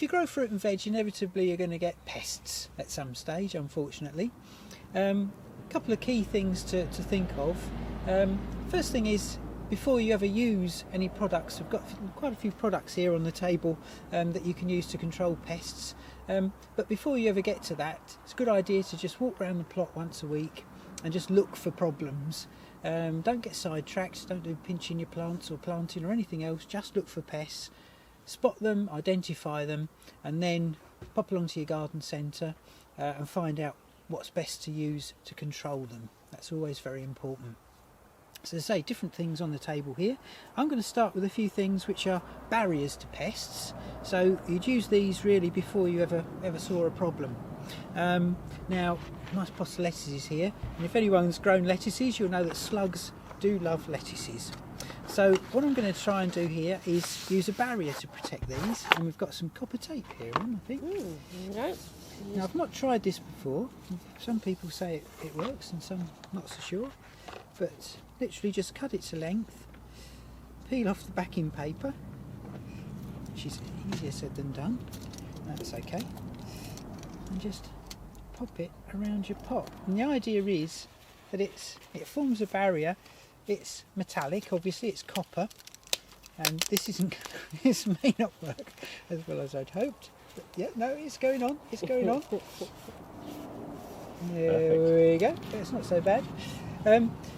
if you grow fruit and veg, inevitably you're going to get pests at some stage, unfortunately. A couple of key things to think of. First thing is, before you ever use any products, we've got quite a few products here on the table that you can use to control pests. But before you ever get to that, it's a good idea to just walk around the plot once a week and just look for problems. Don't get sidetracked, don't do pinching your plants or planting or anything else, just look for pests, spot them, identify them, and then pop along to your garden centre and find out what's best to use to control them. That's always very important. So as I say, different things on the table here. I'm going to start with a few things which are barriers to pests. So you'd use these really before you ever saw a problem. Now, nice pot of lettuces here, and if anyone's grown lettuces, you'll know that slugs do love lettuces. So what I'm going to try and do here is use a barrier to protect these, and we've got some copper tape here on, I think. No. Now, I've not tried this before. Some people say it works and some not so sure, but literally just cut it to length, peel off the backing paper, which is easier said than done. That's okay. And just pop it around your pot. And the idea is that it forms a barrier. It's metallic, obviously, it's copper, and this may not work as well as I'd hoped. But yeah, no, it's going on. It's going on. There we go. It's not so bad.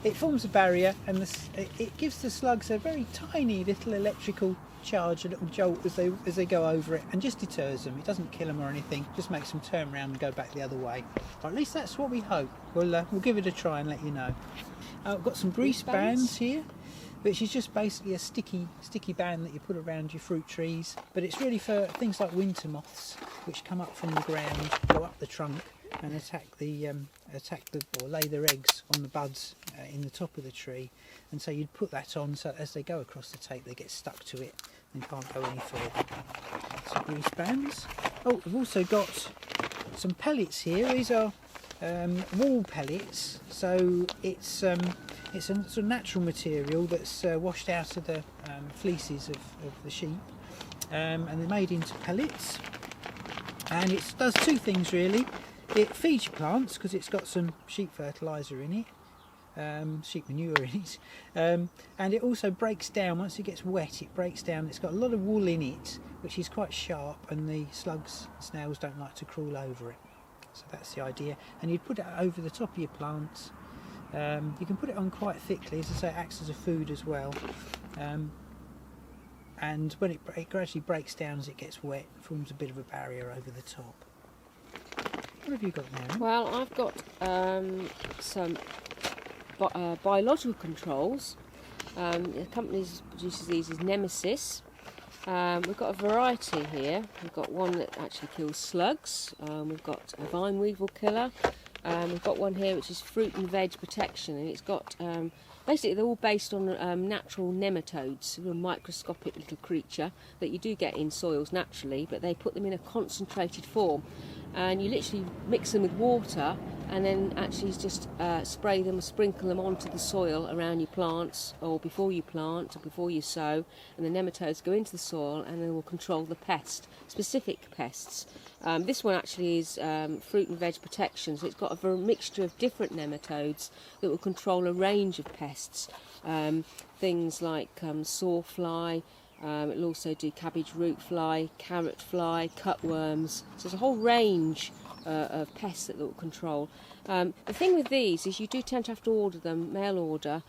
It forms a barrier, and it gives the slugs a very tiny little electrical charge, a little jolt as they go over it, and just deters them. It doesn't kill them or anything, just makes them turn around and go back the other way. Or at least that's what we hope. We'll give it a try and let you know. I've got some grease bands here, which is just basically a sticky band that you put around your fruit trees, but it's really for things like winter moths, which come up from the ground, go up the trunk, and or lay their eggs on the buds in the top of the tree. And so you'd put that on, so as they go across the tape they get stuck to it and can't go any further. Some grease bands. Oh, we've also got some pellets here. These are wall pellets, so it's a sort of natural material that's washed out of the fleeces of the sheep, and they're made into pellets, and it does two things really. It feeds your plants because it's got some sheep fertiliser in it, sheep manure in it, and it also breaks down once it gets wet. It breaks down. It's got a lot of wool in it, which is quite sharp, and the slugs, snails don't like to crawl over it. So that's the idea. And you'd put it over the top of your plants. You can put it on quite thickly, as I say, it acts as a food as well. And when it gradually breaks down as it gets wet, it forms a bit of a barrier over the top. What have you got now? Well, I've got some biological controls. The company that produces these is Nemesis. We've got a variety here. We've got one that actually kills slugs. We've got a vine weevil killer. We've got one here which is fruit and veg protection, and it's got basically they're all based on natural nematodes, a microscopic little creature that you do get in soils naturally, but they put them in a concentrated form, and you literally mix them with water and then actually just spray them or sprinkle them onto the soil around your plants, or before you plant or before you sow, and the nematodes go into the soil and they will control the specific pests. This one actually is fruit and veg protection, so it's got a mixture of different nematodes that will control a range of pests, things like sawfly. It'll also do cabbage root fly, carrot fly, cutworms. So there's a whole range of pests that will control. The thing with these is you do tend to have to order them, mail order,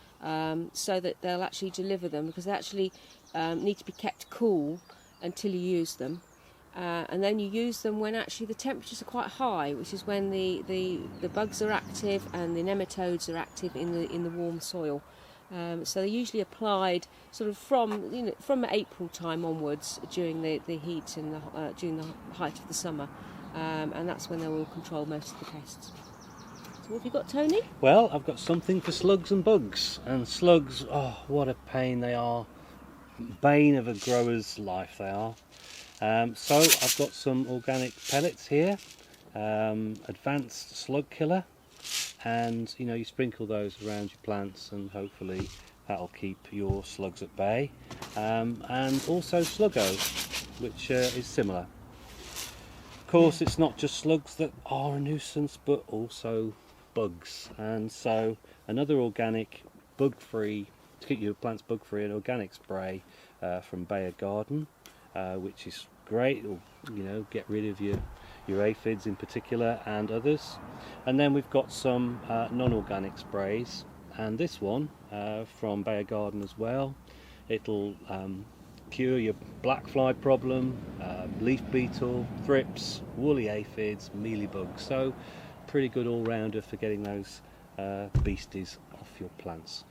so that they'll actually deliver them, because they actually need to be kept cool until you use them. And then you use them when actually the temperatures are quite high, which is when the bugs are active and the nematodes are active in the warm soil. So they're usually applied sort of from April time onwards during the heat and during the height of the summer, and that's when they will control most of the pests. So what have you got, Tony? Well, I've got something for slugs and bugs. And slugs, oh, what a pain they are. Bane of a grower's life they are. So I've got some organic pellets here, advanced slug killer, and you sprinkle those around your plants, and hopefully that'll keep your slugs at bay. And also Sluggo, which is similar. Of course, it's not just slugs that are a nuisance, but also bugs. And so another organic, bug-free, to keep your plants bug-free, an organic spray from Bayer Garden, which is great. It'll, get rid of your aphids in particular and others. And then we've got some non-organic sprays, and this one from Bayer Garden as well. It'll cure your black fly problem, leaf beetle, thrips, woolly aphids, mealybugs. So pretty good all-rounder for getting those beasties off your plants.